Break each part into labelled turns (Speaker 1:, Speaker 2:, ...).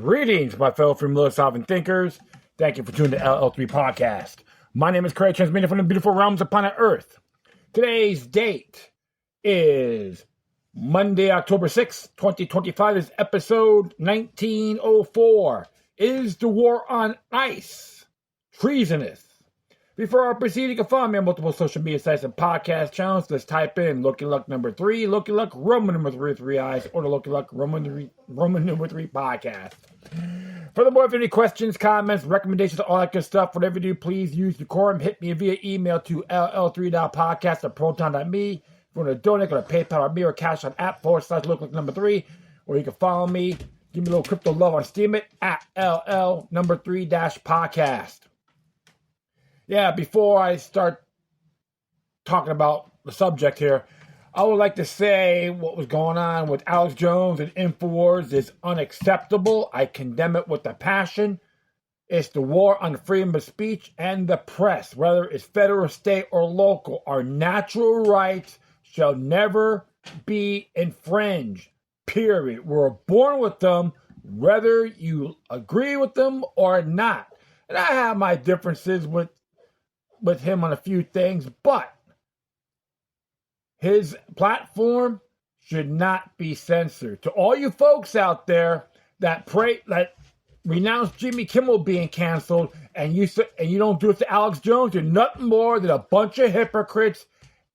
Speaker 1: Greetings, my fellow philosophical thinkers. Thank you for tuning to LL3-Podcast. My name is Craig, transmitting from the beautiful realms of planet Earth. Today's date is Monday, October 6th, 2025. Is episode 1904. Is the War on ICE Treasonous? Before I proceed, you can find me on multiple social media sites and podcast channels. Just type in Looking Luck number 3, Looking Luck Roman number 3 with 3 eyes, or the Looking Luck Roman number 3 podcast. Furthermore, if you have any questions, comments, recommendations, all that good stuff, whatever you do, please use decorum. Hit me via email to ll3.podcast at proton.me. If you want to donate, go to PayPal or me or Cash on app /Looking Luck number 3, or you can follow me. Give me a little crypto love on Steemit at LL number 3-podcast. Yeah, before I start talking about the subject here, I would like to say what was going on with Alex Jones and InfoWars is unacceptable. I condemn it with a passion. It's the war on freedom of speech and the press, whether it's federal, state, or local. Our natural rights shall never be infringed, period. We're born with them, whether you agree with them or not. And I have my differences with him on a few things, but his platform should not be censored. To all you folks out there that renounce Jimmy Kimmel being canceled, and you don't do it to Alex Jones, you're nothing more than a bunch of hypocrites,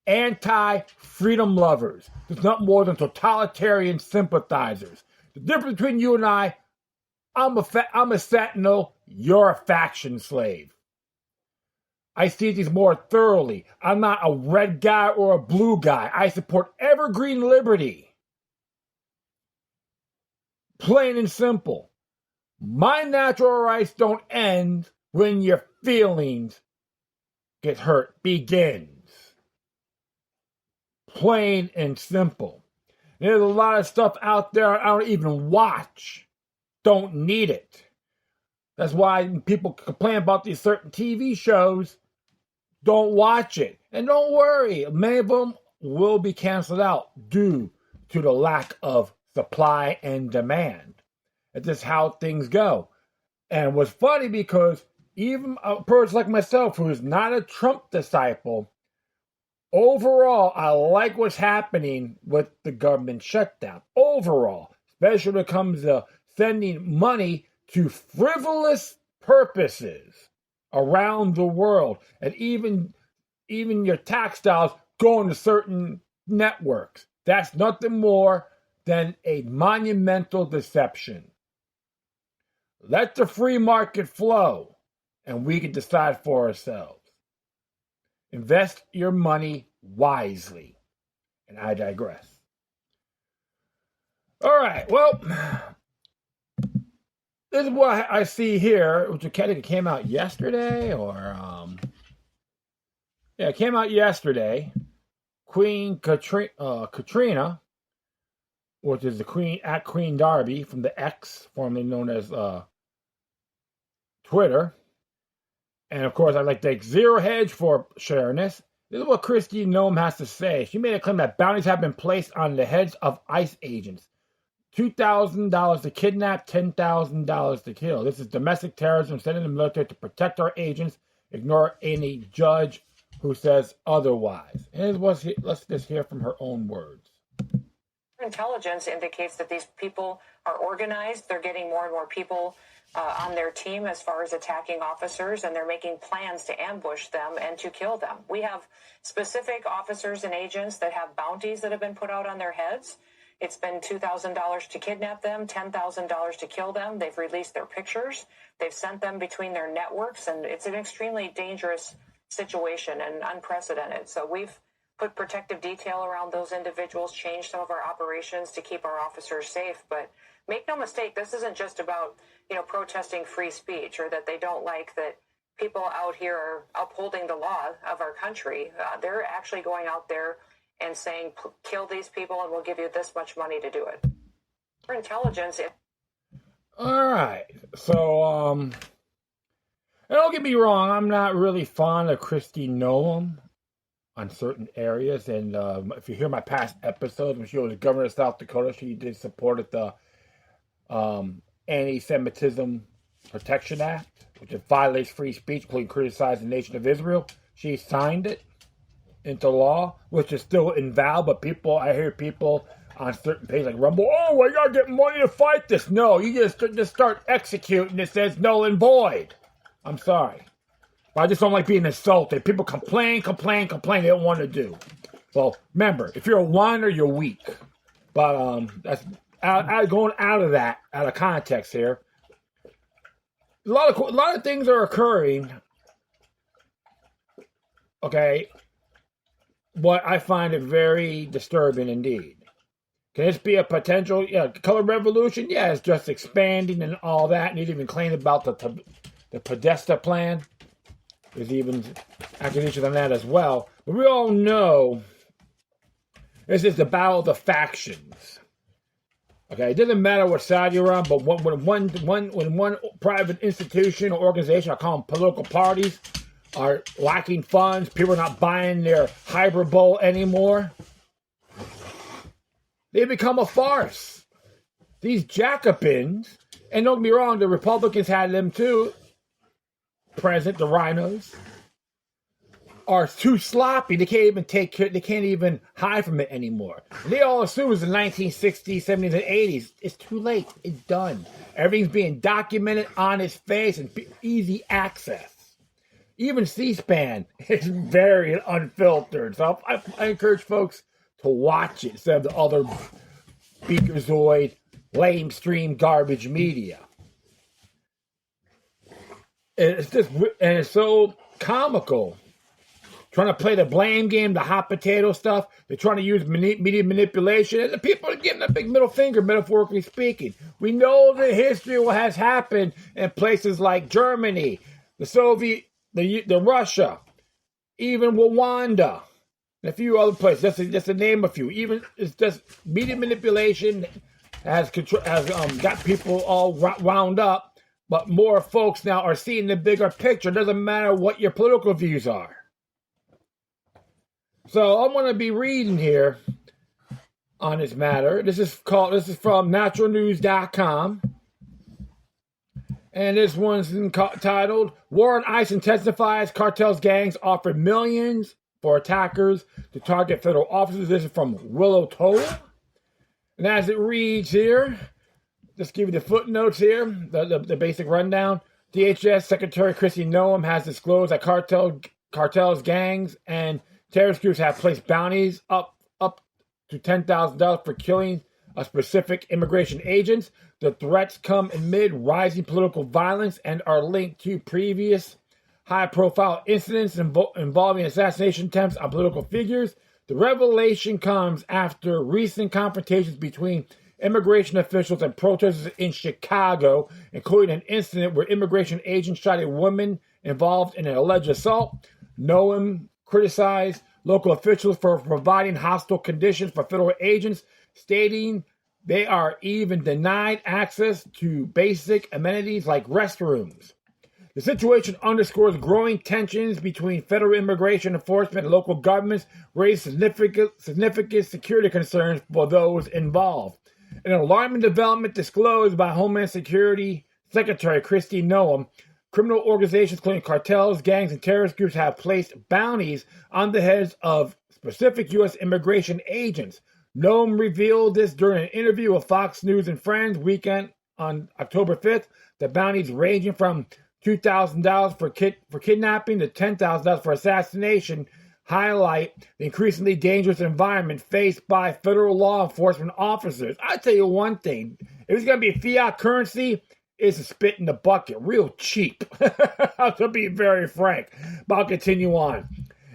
Speaker 1: anti-freedom lovers. There's nothing more than totalitarian sympathizers. The difference between you and I'm a sentinel, you're a faction slave. I see these more thoroughly. I'm not a red guy or a blue guy. I support evergreen liberty. Plain and simple. My natural rights don't end when your feelings get hurt. Begins. Plain and simple. There's a lot of stuff out there I don't even watch. Don't need it. That's why people complain about these certain TV shows. Don't watch it. And don't worry, many of them will be canceled out due to the lack of supply and demand. It's just how things go. And what's funny, because even a person like myself who is not a Trump disciple, overall, I like what's happening with the government shutdown. Overall, especially when it comes to sending money to frivolous purposes around the world, and even your tax dollars going to certain networks. That's nothing more than a monumental deception. Let the free market flow, and we can decide for ourselves. Invest your money wisely. And I digress. All right, well, this is what I see here, which came out yesterday, it came out yesterday. Queen Katrina, which is the Queen at Queen Darby from the X, formerly known as Twitter. And of course, I'd like to take zero hedge for sharing this. This is what Christy Noem has to say. She made a claim that bounties have been placed on the heads of ICE agents. $2,000 to kidnap, $10,000 to kill. This is domestic terrorism, sending the military to protect our agents, ignore any judge who says otherwise. And let's just hear from her own words.
Speaker 2: Intelligence indicates that these people are organized. They're getting more and more people on their team as far as attacking officers, and they're making plans to ambush them and to kill them. We have specific officers and agents that have bounties that have been put out on their heads. It's been $2,000 to kidnap them, $10,000 to kill them. They've released their pictures. They've sent them between their networks, and it's an extremely dangerous situation and unprecedented. So we've put protective detail around those individuals, changed some of our operations to keep our officers safe. But make no mistake, this isn't just about, protesting free speech, or that they don't like that people out here are upholding the law of our country. They're actually going out there and saying, kill these people and we'll give you this much money to do it. For intelligence.
Speaker 1: All right. So, don't get me wrong, I'm not really fond of Christy Noem on certain areas. And if you hear my past episodes, when she was governor of South Dakota, she did support the Anti-Semitism Protection Act, which violates free speech, including criticizing the nation of Israel. She signed it into law, which is still invalid, but I hear people on certain pages like Rumble, oh, I gotta get money to fight this. No, you just start executing. It says null and void. I'm sorry. But I just don't like being insulted. People complain. They don't want to do. Well, remember, if you're a whiner, you're weak. But that's going out of context here. A lot of things are occurring. Okay, but I find it very disturbing indeed. Can this be a potential color revolution? Yeah, it's just expanding and all that. And he's even claimed about the Podesta plan. There's even accusations on that as well. But we all know this is the battle of the factions. Okay, it doesn't matter what side you're on, but when one private institution or organization, I call them political parties, are lacking funds, people are not buying their hybrid bowl anymore, they become a farce. These Jacobins, and don't get me wrong, the Republicans had them too, present, the rhinos, are too sloppy. They can't even hide from it anymore. They all assume it's the 1960s, 70s, and 80s. It's too late. It's done. Everything's being documented on its face and easy access. Even C-SPAN is very unfiltered. So I encourage folks to watch it instead of the other Beakerzoid, lamestream garbage media. And it's so comical. Trying to play the blame game, the hot potato stuff. They're trying to use media manipulation. And the people are giving a big middle finger, metaphorically speaking. We know the history of what has happened in places like Germany, the Soviet, the Russia, even Rwanda, and a few other places. Just to name a few. Even it's just media manipulation has got people all wound up. But more folks now are seeing the bigger picture. It doesn't matter what your political views are. So I'm going to be reading here on this matter. This is from naturalnews.com. And this one's entitled, War on ICE Intensifies, Cartels Gangs Offer Millions for Attackers to Target Federal Officers. This is from Willow Toll. And as it reads here, just give you the footnotes here, the basic rundown. DHS Secretary Noem has disclosed that cartels, gangs, and terrorist groups have placed bounties up to $10,000 for killing a specific immigration agents. The threats come amid rising political violence and are linked to previous high-profile incidents involving assassination attempts on political figures. The revelation comes after recent confrontations between immigration officials and protesters in Chicago, including an incident where immigration agents shot a woman involved in an alleged assault. Noem criticized local officials for providing hostile conditions for federal agents, stating they are even denied access to basic amenities like restrooms. The situation underscores growing tensions between federal immigration enforcement and local governments, raising significant security concerns for those involved. An alarming development disclosed by Homeland Security Secretary Noem, criminal organizations including cartels, gangs, and terrorist groups have placed bounties on the heads of specific U.S. immigration agents. Noem revealed this during an interview with Fox News and Friends weekend on October 5th. The bounties ranging from $2,000 for kidnapping to $10,000 for assassination highlight the increasingly dangerous environment faced by federal law enforcement officers. I tell you one thing, if it's going to be fiat currency, it's a spit in the bucket, real cheap. To be very frank, but I'll continue on.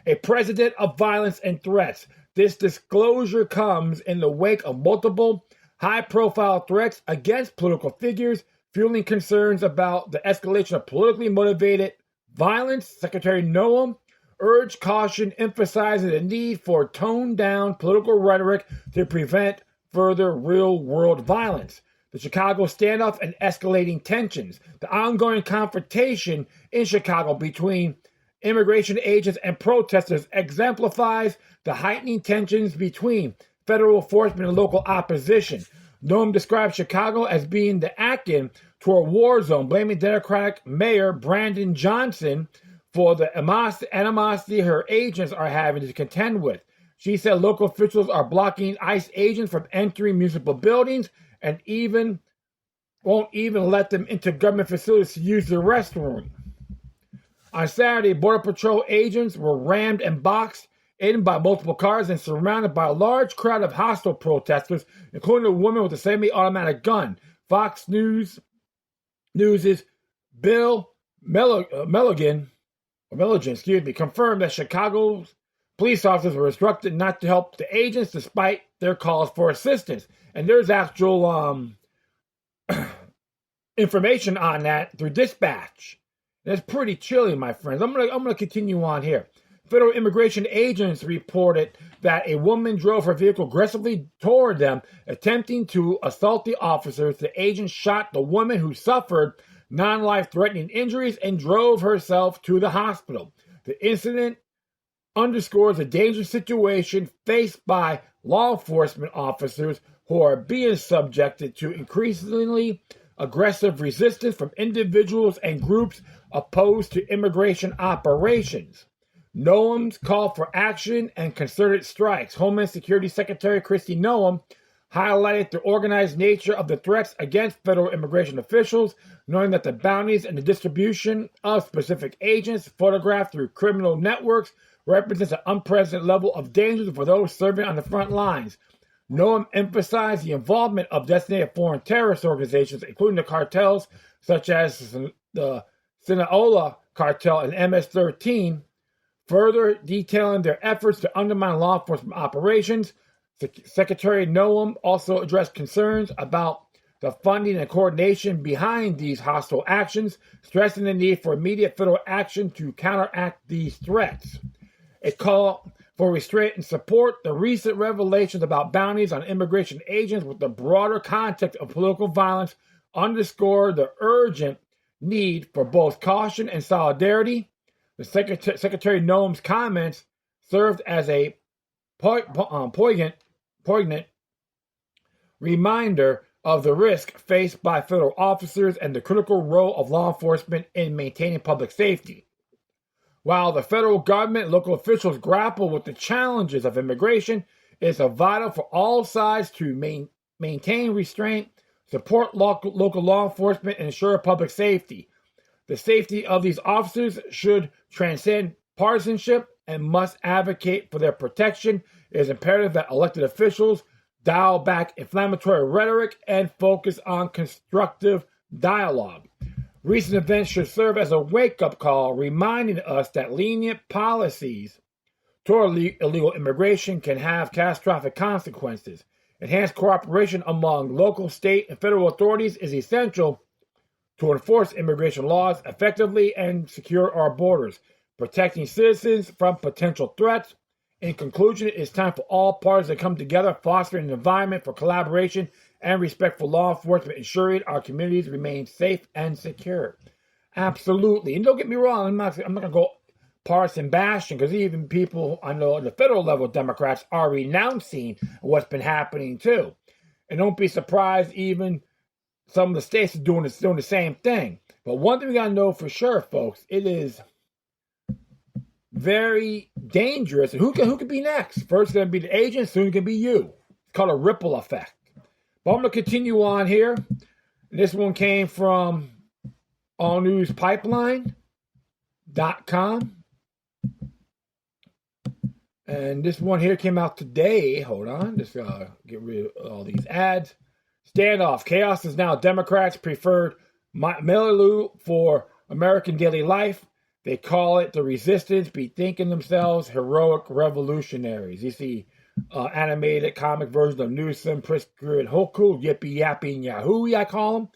Speaker 1: A president of violence and threats. This disclosure comes in the wake of multiple high-profile threats against political figures, fueling concerns about the escalation of politically motivated violence. Secretary Noem urged caution, emphasizing the need for toned-down political rhetoric to prevent further real-world violence. The Chicago standoff and escalating tensions. The ongoing confrontation in Chicago between immigration agents and protesters exemplifies the heightening tensions between federal enforcement and local opposition. Noem described Chicago as being the Acton to a war zone, blaming Democratic Mayor Brandon Johnson for the animosity her agents are having to contend with. She said local officials are blocking ICE agents from entering municipal buildings and won't even let them into government facilities to use the restroom. On Saturday, Border Patrol agents were rammed and boxed in by multiple cars and surrounded by a large crowd of hostile protesters, including a woman with a semi-automatic gun. Fox News' Bill Milligan, confirmed that Chicago's police officers were instructed not to help the agents despite their calls for assistance. And there's actual information on that through dispatch. That's pretty chilly, my friends. I'm gonna continue on here. Federal immigration agents reported that a woman drove her vehicle aggressively toward them, attempting to assault the officers. The agent shot the woman, who suffered non-life-threatening injuries and drove herself to the hospital. The incident underscores a dangerous situation faced by law enforcement officers who are being subjected to increasingly aggressive resistance from individuals and groups opposed to immigration operations. Noem's call for action and concerted strikes. Homeland Security Secretary Kristi Noem highlighted the organized nature of the threats against federal immigration officials, knowing that the bounties and the distribution of specific agents photographed through criminal networks represents an unprecedented level of danger for those serving on the front lines. Noem emphasized the involvement of designated foreign terrorist organizations, including the cartels such as the Sinaloa cartel and MS-13, further detailing their efforts to undermine law enforcement operations. Secretary Noem also addressed concerns about the funding and coordination behind these hostile actions, stressing the need for immediate federal action to counteract these threats. A call for restraint and support the recent revelations about bounties on immigration agents with the broader context of political violence underscore the urgent need for both caution and solidarity. The Secretary Noem's comments served as a poignant reminder of the risk faced by federal officers and the critical role of law enforcement in maintaining public safety. While the federal government and local officials grapple with the challenges of immigration, it is vital for all sides to maintain restraint, support local law enforcement, and ensure public safety. The safety of these officers should transcend partisanship and must advocate for their protection. It is imperative that elected officials dial back inflammatory rhetoric and focus on constructive dialogue. Recent events should serve as a wake-up call, reminding us that lenient policies toward illegal immigration can have catastrophic consequences. Enhanced cooperation among local, state, and federal authorities is essential to enforce immigration laws effectively and secure our borders, protecting citizens from potential threats. In conclusion, it is time for all parties to come together, fostering an environment for collaboration and respect for law enforcement, ensuring our communities remain safe and secure. Absolutely. And don't get me wrong, I'm not going to go partisan bashing, because even people I know at the federal level, Democrats, are renouncing what's been happening too. And don't be surprised, even some of the states are doing the same thing. But one thing we got to know for sure, folks, it is very dangerous. And who could be next? First going to be the agent, soon it can be you. It's called a ripple effect. But I'm going to continue on here. This one came from allnewspipeline.com. And this one here came out today. Hold on. Just get rid of all these ads. Standoff. Chaos is now Democrats' preferred milieu for American daily life. They call it the resistance, bethinking themselves heroic revolutionaries. You see animated comic version of Newsom, Pritzker, and Hoku, Yippee, Yappy, and Yahoo, I call them.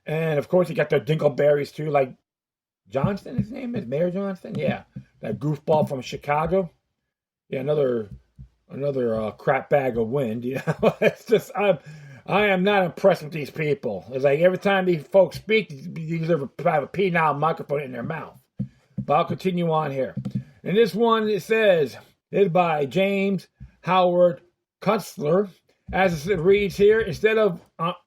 Speaker 1: And, of course, you got their dingleberries, too, like Johnston, his name is? Mayor Johnston? Yeah, that goofball from Chicago. Yeah, another crap bag of wind. You know, it's just, I am not impressed with these people. It's like every time these folks speak, you deserve a penile microphone in their mouth. But I'll continue on here. And this one, it says, is by James Howard Kunstler. As it reads here, instead of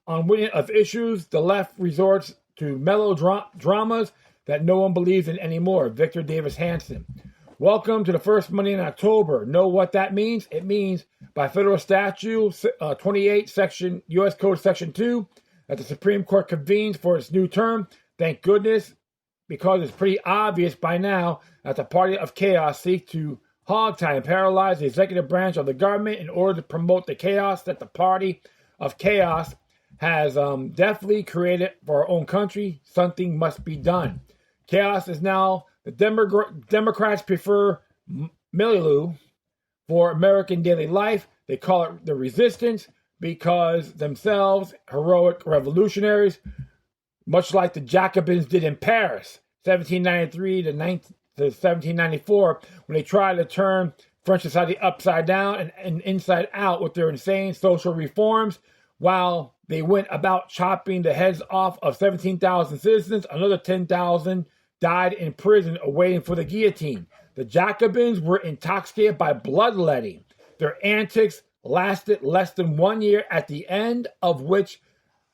Speaker 1: unwitting of issues, the left resorts to melodramas that no one believes in anymore. Victor Davis Hanson. Welcome to the first Monday in October. Know what that means? It means by federal statute 28 section U.S. Code Section 2 that the Supreme Court convenes for its new term. Thank goodness, because it's pretty obvious by now that the party of chaos seeks to hogtie and paralyze the executive branch of the government in order to promote the chaos that the party of chaos has definitely created for our own country. Something must be done. Chaos is now the Democrats prefer Milieu for American daily life. They call it the resistance because themselves heroic revolutionaries, much like the Jacobins did in Paris, 1793 to 1794, when they tried to turn French society upside down and inside out with their insane social reforms. While they went about chopping the heads off of 17,000 citizens, another 10,000 died in prison awaiting for the guillotine. The Jacobins were intoxicated by bloodletting. Their antics lasted less than 1 year, at the end of which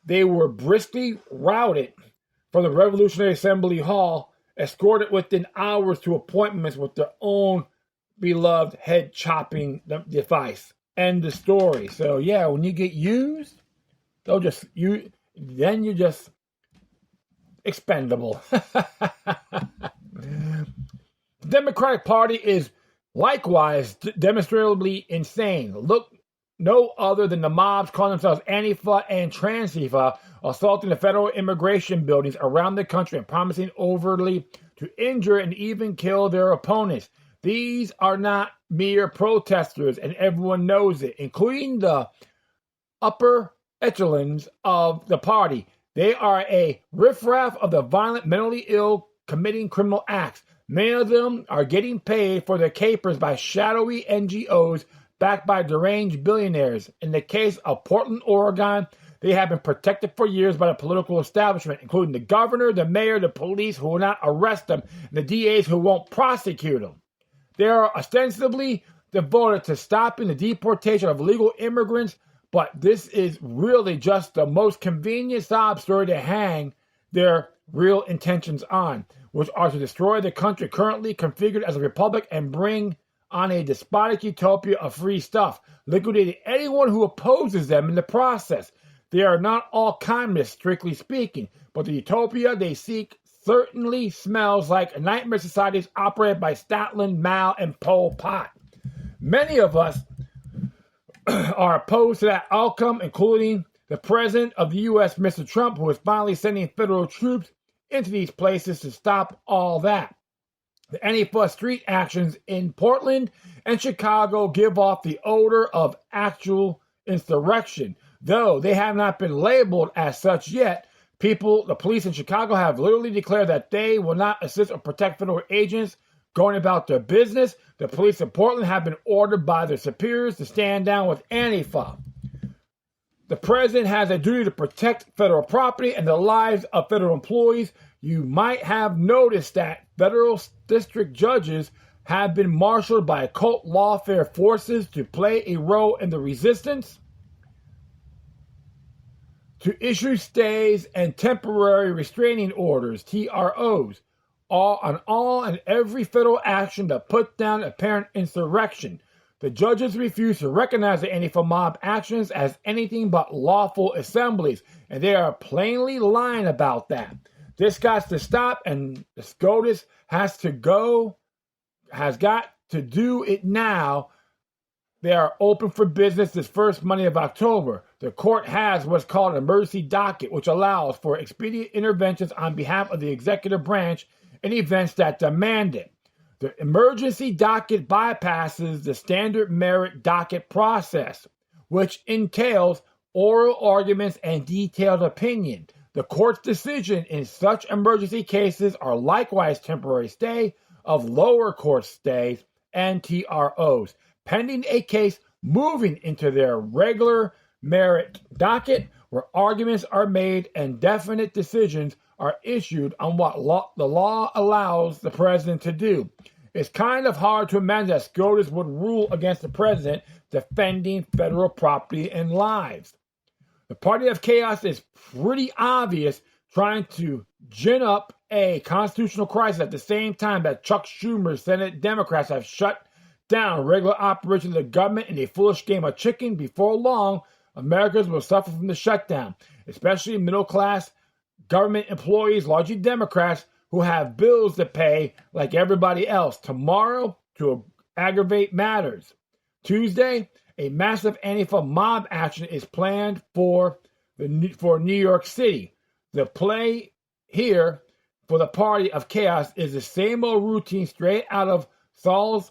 Speaker 1: they were briskly routed from the Revolutionary Assembly Hall, escorted within hours to appointments with their own beloved head-chopping device. End the story. So yeah, when you get used, you're just expendable. The Democratic Party is likewise demonstrably insane. Look no other than the mobs calling themselves Antifa and Transifa, assaulting the federal immigration buildings around the country and promising overtly to injure and even kill their opponents. These are not mere protesters, and everyone knows it, including the upper echelons of the party. They are a riffraff of the violent, mentally ill, committing criminal acts. Many of them are getting paid for their capers by shadowy NGOs backed by deranged billionaires. In the case of Portland, Oregon, they have been protected for years by the political establishment, including the governor, the mayor, the police who will not arrest them, and the DAs who won't prosecute them. They are ostensibly devoted to stopping the deportation of illegal immigrants, but this is really just the most convenient sob story to hang their real intentions on, which are to destroy the country currently configured as a republic and bring on a despotic utopia of free stuff, liquidating anyone who opposes them in the process. They are not all communists, strictly speaking, but the utopia they seek certainly smells like nightmare societies operated by Stalin, Mao, and Pol Pot. Many of us are opposed to that outcome, including the President of the U.S., Mr. Trump, who is finally sending federal troops into these places to stop all that. The Antifa street actions in Portland and Chicago give off the odor of actual insurrection. Though they have not been labeled as such yet, the police in Chicago have literally declared that they will not assist or protect federal agents going about their business. The police in Portland have been ordered by their superiors to stand down with Antifa. The president has a duty to protect federal property and the lives of federal employees. You might have noticed that federal district judges have been marshaled by occult lawfare forces to play a role in the resistance to issue stays and temporary restraining orders, TROs, on all and every federal action to put down apparent insurrection. The judges refuse to recognize the Antifa mob actions as anything but lawful assemblies, and they are plainly lying about that. This got to stop, and the SCOTUS has got to do it now. They are open for business this first Monday of October. The court has what's called an emergency docket, which allows for expedient interventions on behalf of the executive branch in events that demand it. The emergency docket bypasses the standard merit docket process, which entails oral arguments and detailed opinion. The court's decision in such emergency cases are likewise temporary stay of lower court stays and TROs, pending a case moving into their regular merit docket, where arguments are made and definite decisions are issued on what the law allows the president to do. It's kind of hard to imagine that SCOTUS would rule against the president defending federal property and lives. The party of chaos is pretty obvious trying to gin up a constitutional crisis at the same time that Chuck Schumer's Senate Democrats have shut down regular operations of the government in a foolish game of chicken. Before long, Americans will suffer from the shutdown, especially middle-class government employees, largely Democrats, who have bills to pay like everybody else. Tomorrow, to aggravate matters, Tuesday, a massive Antifa mob action is planned for New York City. The play here for the party of chaos is the same old routine straight out of Saul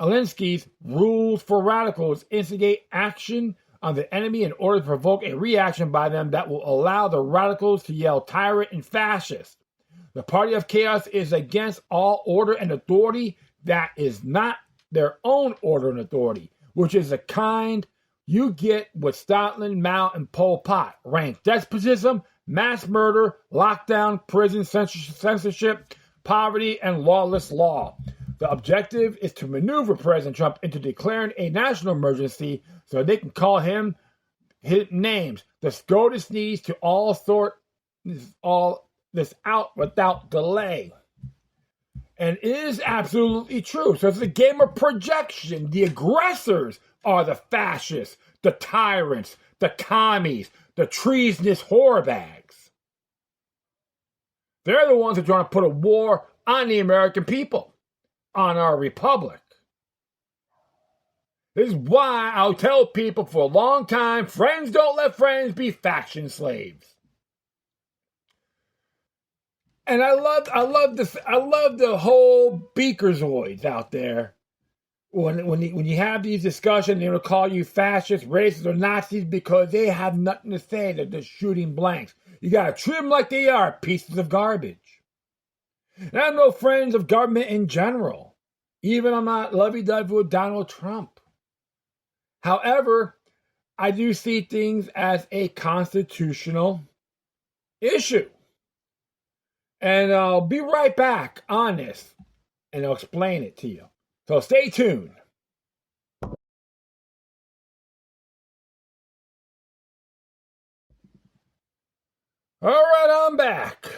Speaker 1: Alinsky's Rules for Radicals: instigate action on the enemy in order to provoke a reaction by them that will allow the radicals to yell tyrant and fascist. The party of chaos is against all order and authority that is not their own order and authority, which is the kind you get with Stalin, Mao, and Pol Pot. Rank despotism, mass murder, lockdown, prison, censorship, poverty, and lawless law. The objective is to maneuver President Trump into declaring a national emergency so they can call him his names. The SCOTUS needs to all this out without delay. And it is absolutely true. So it's a game of projection. The aggressors are the fascists, the tyrants, the commies, the treasonous whorebags. They're the ones that are trying to put a war on the American people, on our republic. This is why I'll tell people for a long time, friends don't let friends be faction slaves. And I love the whole beakerzoids out there. When you have these discussions, they're going to call you fascists, racists, or Nazis because they have nothing to say. They're just shooting blanks. You got to treat them like they are pieces of garbage. And I'm no friends of government in general. Even I'm not lovey-dovey with Donald Trump. However, I do see things as a constitutional issue. And I'll be right back on this, and I'll explain it to you. So stay tuned. All right, I'm back.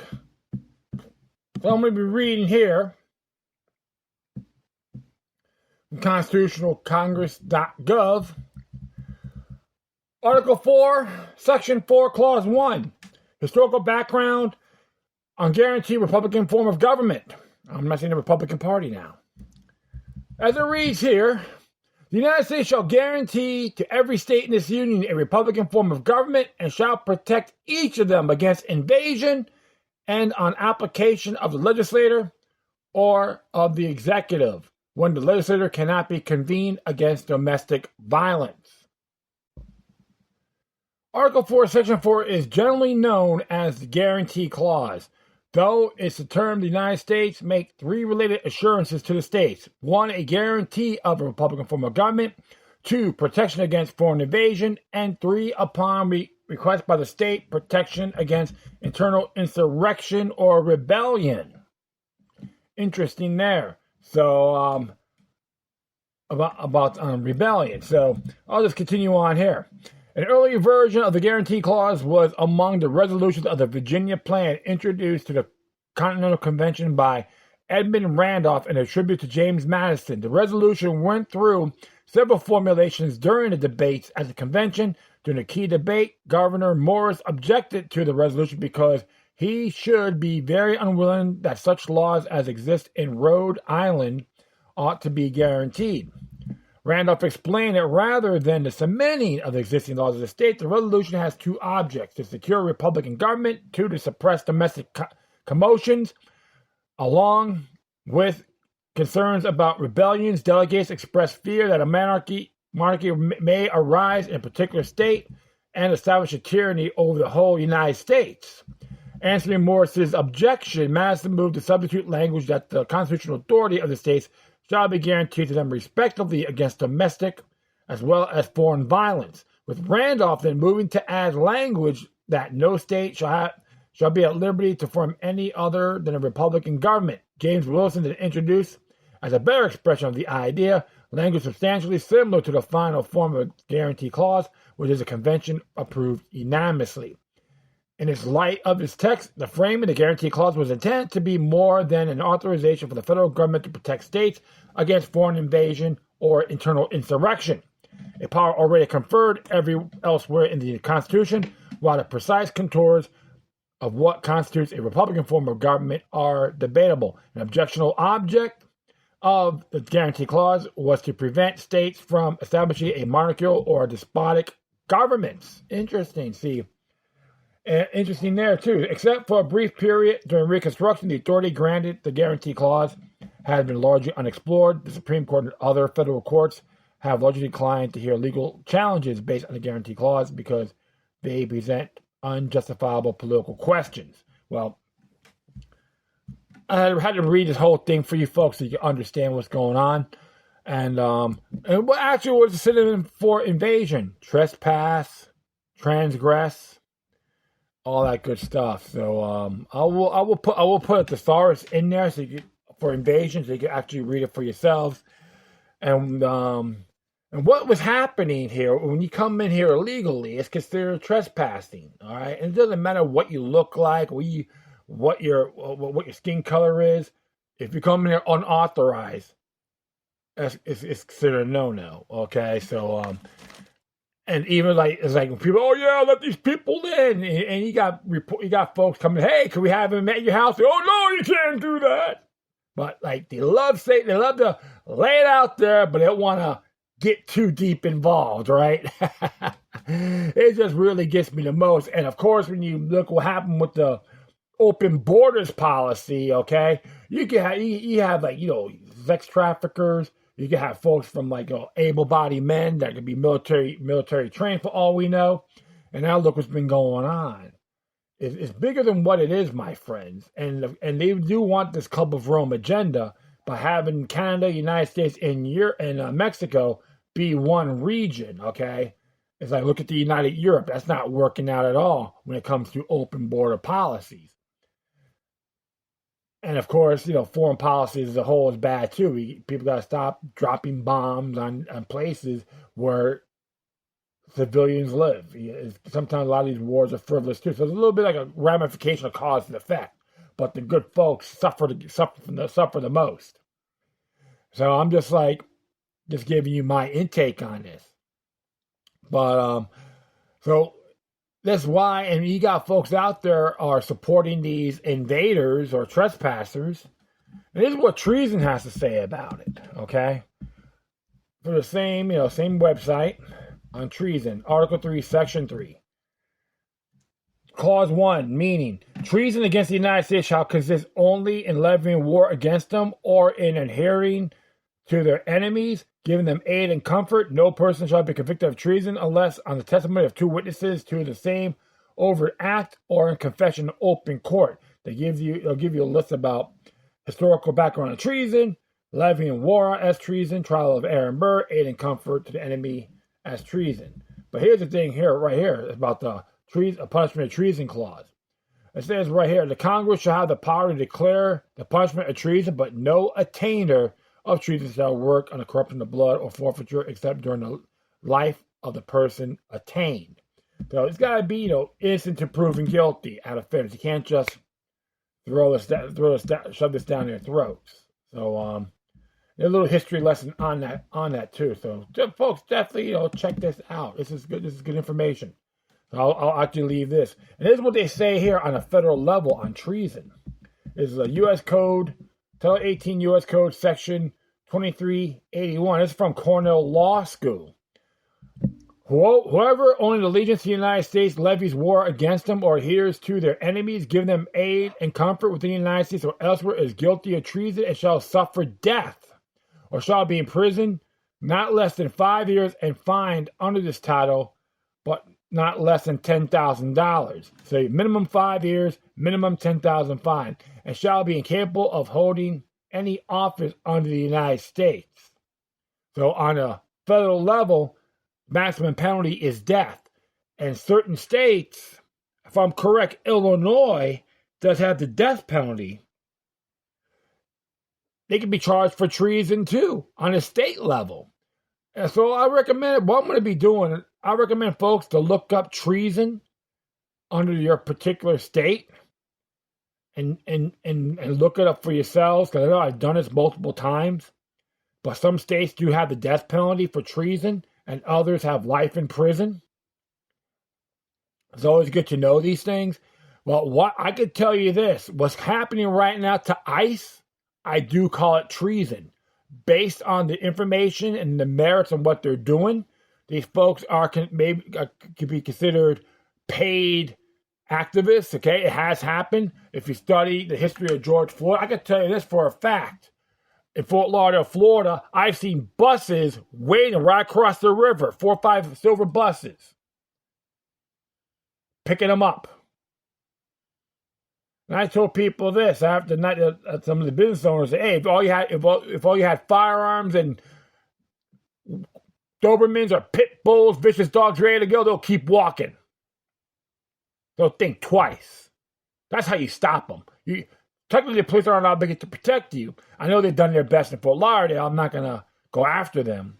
Speaker 1: So I'm going to be reading here from constitutionalcongress.gov. Article 4, Section 4, Clause 1. Historical background on guaranteed Republican form of government. I'm not saying the Republican Party now. As it reads here, the United States shall guarantee to every state in this union a Republican form of government and shall protect each of them against invasion and on application of the legislature or of the executive when the legislature cannot be convened against domestic violence. Article 4, Section 4 is generally known as the Guarantee Clause. Though it's the term, the United States make three related assurances to the states. 1, a guarantee of a Republican form of government. 2, protection against foreign invasion. And 3, upon request by the state, protection against internal insurrection or rebellion. Interesting there. So, about rebellion. So, I'll just continue on here. An earlier version of the Guarantee Clause was among the resolutions of the Virginia Plan introduced to the Continental Convention by Edmund Randolph in a tribute to James Madison. The resolution went through several formulations during the debates at the convention. During the key debate, Governor Morris objected to the resolution because he should be very unwilling that such laws as exist in Rhode Island ought to be guaranteed. Randolph explained that rather than the cementing of the existing laws of the state, the resolution has two objects: to secure Republican government, 2, to suppress domestic commotions, along with concerns about rebellions. Delegates expressed fear that a monarchy may arise in a particular state and establish a tyranny over the whole United States. Answering Morris's objection, Madison moved to substitute language that the constitutional authority of the states shall be guaranteed to them respectively against domestic as well as foreign violence, with Randolph then moving to add language that no state shall be at liberty to form any other than a Republican government. James Wilson then introduced, as a better expression of the idea, language substantially similar to the final form of the Guarantee Clause, which is a convention approved unanimously. In its light of its text, the framing, the guarantee clause was intended to be more than an authorization for the federal government to protect states against foreign invasion or internal insurrection, a power already conferred elsewhere in the Constitution, while the precise contours of what constitutes a Republican form of government are debatable. An objectionable object of the guarantee clause was to prevent states from establishing a monarchical or despotic governments. Interesting. Interesting there, too. Except for a brief period during Reconstruction, the authority granted the guarantee clause has been largely unexplored. The Supreme Court and other federal courts have largely declined to hear legal challenges based on the guarantee clause because they present unjustifiable political questions. Well, I had to read this whole thing for you folks so you can understand what's going on. And what actually was the synonym for invasion? Trespass, transgress, all that good stuff. So I will put a thesaurus in there for invasion so you can actually read it for yourselves. And what was happening here when you come in here illegally is considered trespassing. All right, and it doesn't matter what you look like, what your skin color is. If you come in here unauthorized, it's considered a no-no. Okay, so and even it's like when people, oh yeah, let these people in, and you got folks coming, hey, can we have them at your house? Oh no, you can't do that. But they love to lay it out there, but they don't want to get too deep involved, right? It just really gets me the most. And of course, when you look what happened with the open borders policy, okay, you have sex traffickers. You can have folks from able-bodied men that could be military trained for all we know. And now look what's been going on. It's bigger than what it is, my friends. And they do want this Club of Rome agenda by having Canada, United States, and Mexico be one region, okay? It's like, look at the United Europe. That's not working out at all when it comes to open border policies. And of course, foreign policy as a whole is bad too. People got to stop dropping bombs on places where civilians live. Sometimes a lot of these wars are frivolous too. So it's a little bit like a ramification of cause and effect. But the good folks suffer the most. So I'm just giving you my intake on this. But so that's why, and you got folks out there are supporting these invaders or trespassers. And this is what Treason has to say about it, okay? For the same website on Treason, Article 3, Section 3. Clause 1, meaning, treason against the United States shall consist only in levying war against them or in adhering to their enemies, giving them aid and comfort. No person shall be convicted of treason unless on the testimony of two witnesses to the same overt act or in confession in open court. They'll give you a list about historical background of treason, levying war as treason, trial of Aaron Burr, aid and comfort to the enemy as treason. But here's the thing right here about the punishment of treason clause. It says right here, the Congress shall have the power to declare the punishment of treason, but no attainder of treason shall work on the corruption of blood or forfeiture except during the life of the person attained. So it's got to be, innocent to proven guilty out of fairness. You can't just shove this down their throats. So a little history lesson on that too. So folks, definitely check this out. This is good. This is good information. So I'll actually leave this. And this is what they say here on a federal level on treason. This is a U.S. Code. Title 18 U.S. Code, Section 2381. It's from Cornell Law School. Whoever owning allegiance to the United States levies war against them or adheres to their enemies, giving them aid and comfort within the United States or elsewhere, is guilty of treason and shall suffer death or shall be imprisoned not less than 5 years and fined under this title, but not less than $10,000. So minimum 5 years, minimum $10,000 fine, and shall be incapable of holding any office under the United States. So on a federal level, maximum penalty is death. And certain states, if I'm correct, Illinois does have the death penalty. They can be charged for treason too on a state level. And so I recommend, what I'm going to be doing, I recommend folks to look up treason under your particular state and look it up for yourselves, because I know I've done this multiple times. But some states do have the death penalty for treason, and others have life in prison. It's always good to know these things. Well, what I could tell you this, what's happening right now to ICE, I do call it treason. Based on the information and the merits of what they're doing, these folks could be considered paid activists, okay? It has happened. If you study the history of George Floyd, I can tell you this for a fact. In Fort Lauderdale, Florida, I've seen buses waiting right across the river, 4 or 5 silver buses, picking them up. And I told people this after night. Some of the business owners say, "Hey, if all you had firearms and Dobermans or pit bulls, vicious dogs ready to go, they'll keep walking. They'll think twice." That's how you stop them. Technically, the police aren't obligated to protect you. I know they've done their best in Fort Lauderdale. I'm not going to go after them.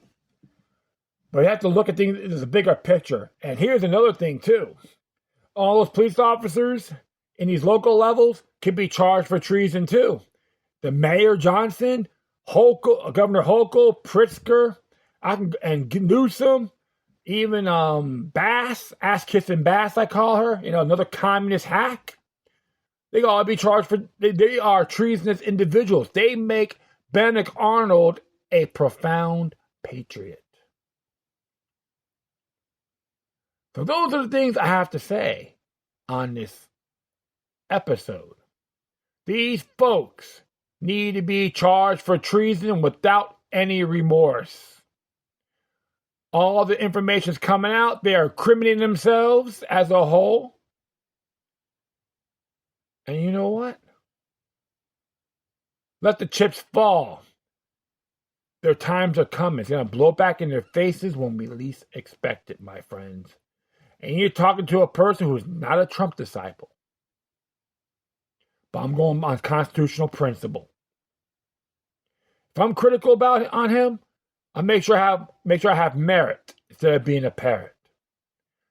Speaker 1: But you have to look at things as a bigger picture. And here's another thing, too. All those police officers in these local levels could be charged for treason, too. The Mayor Johnson, Governor Hochul, Pritzker, and Newsom, even Bass, ass-kissing Bass, I call her, another communist hack. They all be charged for, they are treasonous individuals. They make Benedict Arnold a profound patriot. So those are the things I have to say on this episode. These folks need to be charged for treason without any remorse. All the information's coming out. They are incriminating themselves as a whole. And you know what? Let the chips fall. Their times are coming. It's going to blow back in their faces when we least expect it, my friends. And you're talking to a person who's not a Trump disciple. But I'm going on constitutional principle. If I'm critical on him, I make sure I have merit instead of being a parrot.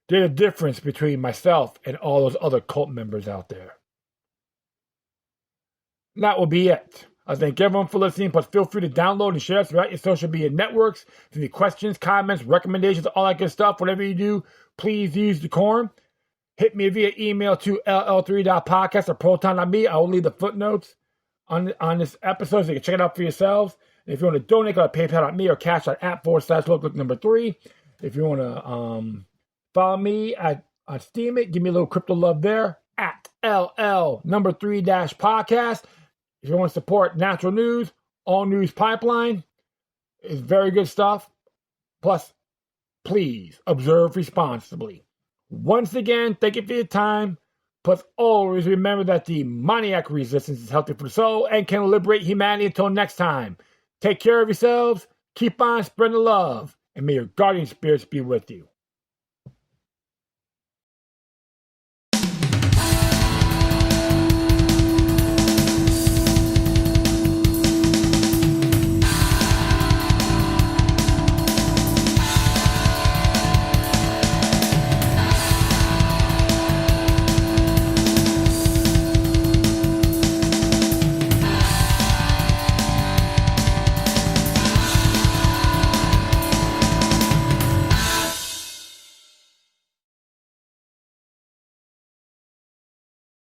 Speaker 1: There's a difference between myself and all those other cult members out there. And that will be it. I thank everyone for listening, but feel free to download and share us throughout your social media networks. If you have any questions, comments, recommendations, all that good stuff, whatever you do, please use decorum. Hit me via email to ll3-podcast or proton.me. I will leave the footnotes on this episode so you can check it out for yourselves. And if you want to donate, go to paypal.me or cash out @/look3. If you want to follow me on Steemit, give me a little crypto love there @LL3-Podcast. If you want to support Natural News, All News Pipeline is very good stuff. Plus, please observe responsibly. Once again, thank you for your time. Plus, always remember that the demoniac resistance is healthy for the soul and can liberate humanity. Until next time, take care of yourselves, keep on spreading the love, and may your guardian spirits be with you.